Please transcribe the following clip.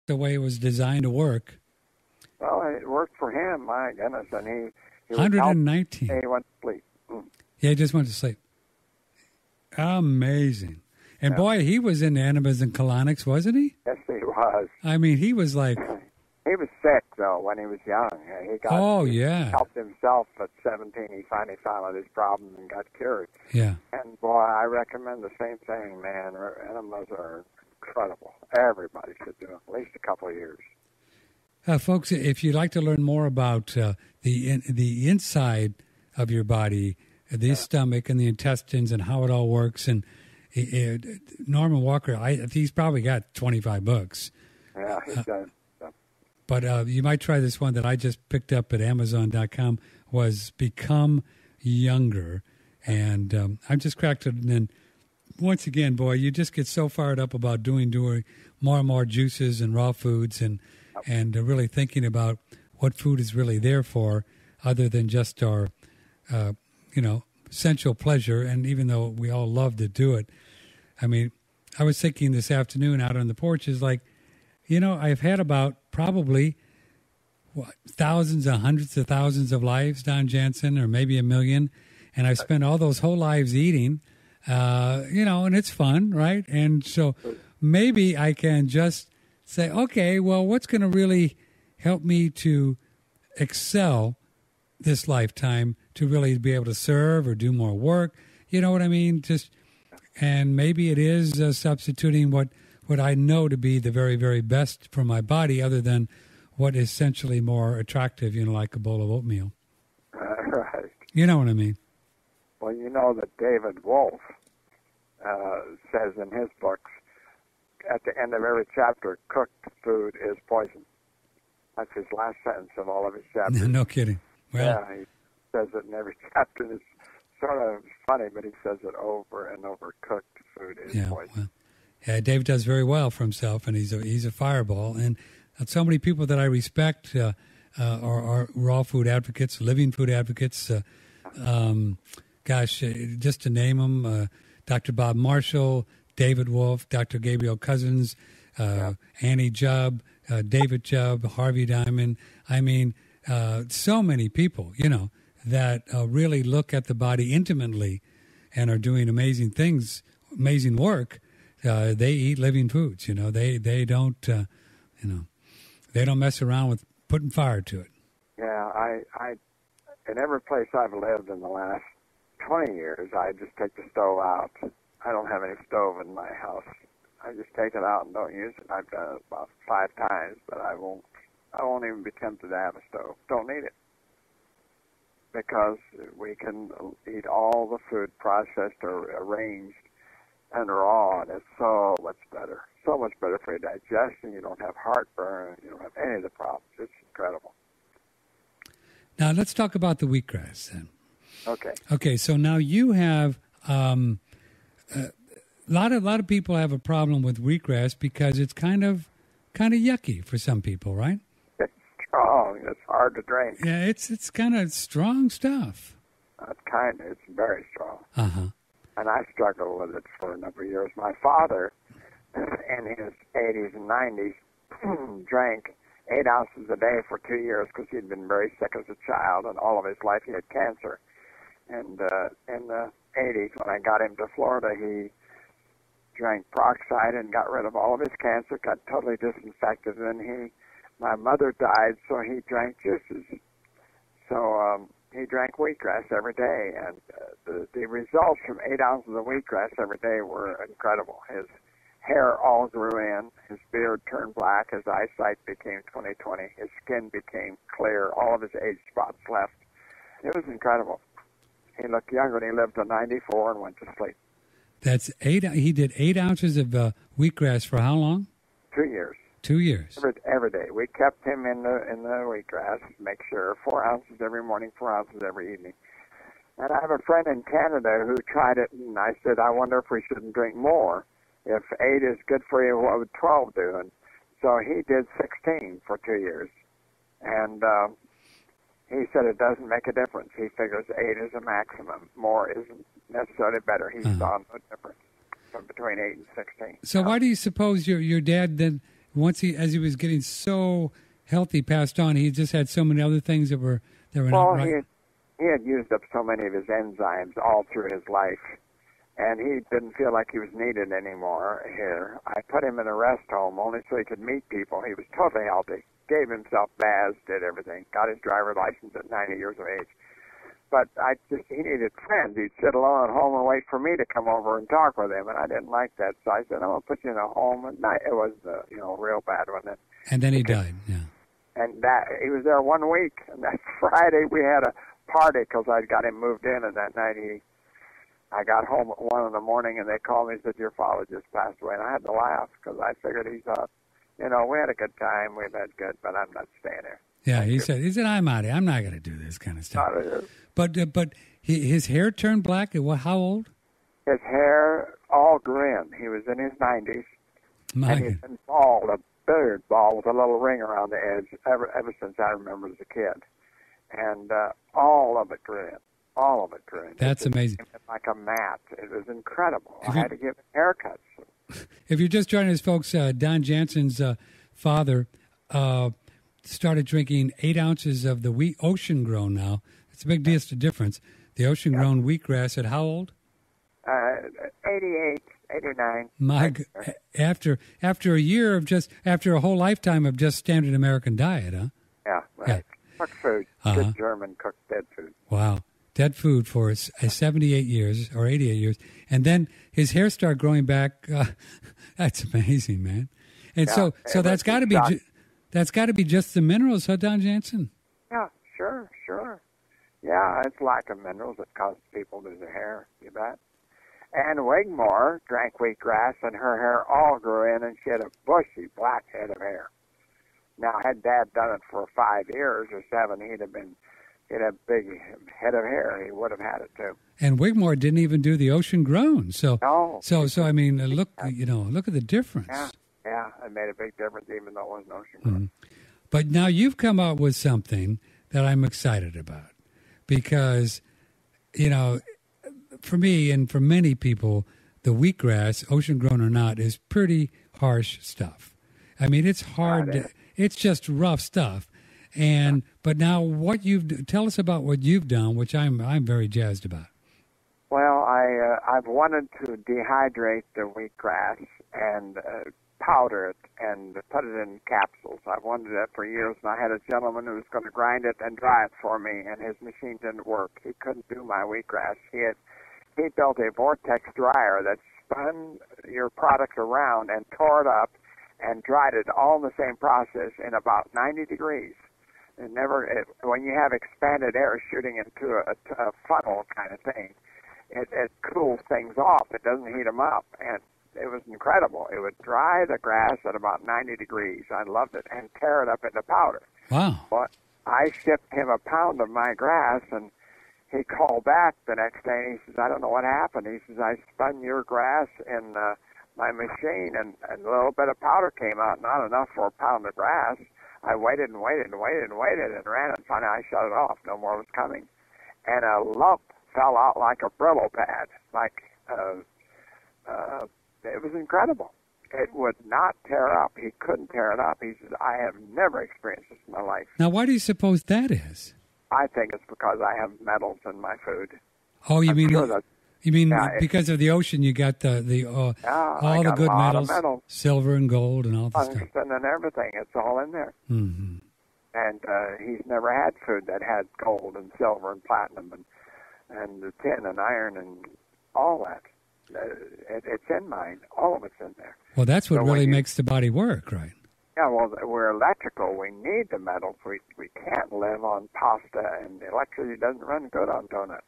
the way it was designed to work. Well, it worked for him, my goodness, and he 119. He went to sleep. Yeah, he just went to sleep. Amazing. And boy, he was into enemas and colonics, wasn't he? Yes, he was. I mean, he was like... He was sick, though, when he was young. He helped himself at 17. He finally found out his problem and got cured. Yeah. And, boy, I recommend the same thing, man. Enemas are incredible. Everybody should do them, at least a couple of years. Folks, if you'd like to learn more about the inside of your body, the stomach and the intestines and how it all works, and Norman Walker, he's probably got 25 books. Yeah, he does. But you might try this one that I just picked up at Amazon.com, was Become Younger. And I just cracked it. And then once again, boy, you just get so fired up about doing more and more juices and raw foods and really thinking about what food is really there for, other than just our, sensual pleasure. And even though we all love to do it, I mean, I was thinking this afternoon out on the porch is like, I've had about probably thousands and hundreds of thousands of lives, Don Jansen, or maybe 1 million. And I've spent all those whole lives eating, and it's fun, right? And so maybe I can just say, okay, well, what's going to really help me to excel this lifetime, to really be able to serve or do more work? You know what I mean? And maybe it is substituting what I know to be the very, very best for my body, other than what is essentially more attractive, like a bowl of oatmeal. Right. You know what I mean? Well, you know that David Wolf says in his books, at the end of every chapter, cooked food is poison. That's his last sentence of all of his chapters. No kidding. Well, yeah, he says it in every chapter. It's sort of funny, but he says it over and over. Cooked food is poison. Well, yeah, Dave does very well for himself, and he's a fireball. And so many people that I respect are raw food advocates, living food advocates. Just to name them, Dr. Bob Marshall, David Wolf, Dr. Gabriel Cousins, Annie Jubb, David Jubb, Harvey Diamond. I mean, so many people, that really look at the body intimately and are doing amazing things, amazing work. They eat living foods. They don't they don't mess around with putting fire to it. Yeah, I in every place I've lived in the last 20 years, I just take the stove out. I don't have any stove in my house. I just take it out and don't use it. I've done it about 5 times, but I won't even be tempted to have a stove. Don't need it. Because we can eat all the food processed or arranged and raw, and it's so much better. So much better for your digestion. You don't have heartburn. You don't have any of the problems. It's incredible. Now, let's talk about the wheatgrass then. Okay, so now you have a lot of people have a problem with wheatgrass because it's kind of yucky for some people, right? It's strong. It's hard to drink. Yeah, it's kind of strong stuff. It's very strong. Uh-huh. And I struggled with it for a number of years. My father, in his 80s and 90s, drank 8 ounces a day for 2 years because he'd been very sick as a child, and all of his life he had cancer. And in the 80s, when I got him to Florida, he drank peroxide and got rid of all of his cancer, got totally disinfected, and my mother died, so he drank juices. So he drank wheatgrass every day, and the results from 8 ounces of wheatgrass every day were incredible. His hair all grew in, his beard turned black, his eyesight became 20/20, his skin became clear, all of his age spots left. It was incredible. He looked younger, and he lived to 94 and went to sleep. That's 8. He did 8 ounces of wheatgrass for how long? 2 years. 2 years. Every day. We kept him in the wheatgrass, make sure 4 ounces every morning, 4 ounces every evening. And I have a friend in Canada who tried it, and I said, I wonder if we shouldn't drink more. If 8 is good for you, what would 12 do? And so he did 16 for 2 years. And he said it doesn't make a difference. He figures 8 is a maximum. More isn't necessarily better. He saw no difference between 8 and 16. So why do you suppose your dad then as he was getting so healthy, passed on, he just had so many other things that were not right. He had used up so many of his enzymes all through his life, and he didn't feel like he was needed anymore here. I put him in a rest home only so he could meet people. He was totally healthy, gave himself baths, did everything, got his driver's license at 90 years of age. But he needed friends. He'd sit alone at home and wait for me to come over and talk with him, and I didn't like that. So I said, I'm going to put you in a home. And it was, real bad, wasn't it? And then he died, yeah. And he was there 1 week. And that Friday we had a party because I'd got him moved in, and that night I got home at 1 in the morning, and they called me and said, your father just passed away. And I had to laugh because I figured he thought, we had a good time, we've had good, but I'm not staying here. Yeah, he said, I'm out of here. I'm not going to do this kind of stuff. But his hair turned black. How old? His hair all grew in. He was in his 90s. And he's been bald, a beard bald with a little ring around the edge ever since I remember as a kid. And all of it grew in. All of it grew in. That's amazing. Like a mat. It was incredible. I had to give him haircuts. If you're just joining us, folks, Don Jansen's father started drinking 8 ounces of the ocean-grown now. It's a big difference. The ocean-grown wheatgrass at how old? 88, 89. After a year of after a whole lifetime of just standard American diet, huh? Yeah, right. Yeah. Cooked food. Good German cooked dead food. Wow. Dead food for 78 years or 88 years. And then his hair started growing back. That's amazing, man. And so that's got to be just the minerals, huh, Don Jansen? Yeah, sure. Yeah, it's lack of minerals that causes people to lose their hair, you bet. And Wigmore drank wheatgrass, and her hair all grew in, and she had a bushy black head of hair. Now, had Dad done it for 5 years or 7, he'd have a big head of hair. He would have had it too. And Wigmore didn't even do the ocean grown. So I mean, look at the difference. Yeah, it made a big difference, even though it wasn't ocean grown. Mm-hmm. But now you've come up with something that I'm excited about, because, for me and for many people, the wheatgrass, ocean grown or not, is pretty harsh stuff. I mean, it's hard. It's just rough stuff. But now, tell us about what you've done, which I'm very jazzed about. Well, I've wanted to dehydrate the wheatgrass and powder it and put it in capsules. I've wanted that for years, and I had a gentleman who was going to grind it and dry it for me, and his machine didn't work. He couldn't do my wheatgrass. He built a vortex dryer that spun your product around and tore it up and dried it all in the same process in about 90 degrees. When you have expanded air shooting into a funnel kind of thing, it cools things off. It doesn't heat them up, and it was incredible. It would dry the grass at about 90 degrees. I loved it, and tear it up into powder. Wow. But I shipped him a pound of my grass, and he called back the next day, and he says, I don't know what happened. He says, I spun your grass in my machine, and a little bit of powder came out, not enough for a pound of grass. I waited and waited and waited and waited and ran it, and finally I shut it off. No more was coming. And a lump fell out like a Brillo pad. It was incredible. It would not tear up. He couldn't tear it up. He says, I have never experienced this in my life. Now, why do you suppose that is? I think it's because I have metals in my food. Oh, because of the ocean, you got all the good metals, silver and gold and all the stuff. Tungsten and everything. It's all in there. Mm-hmm. And he's never had food that had gold and silver and platinum and the tin and iron and all that. It's in mine. All of it's in there. Well, that's what really makes the body work, right? Yeah, well, we're electrical. We need the metals. We can't live on pasta, and electricity doesn't run good on donuts.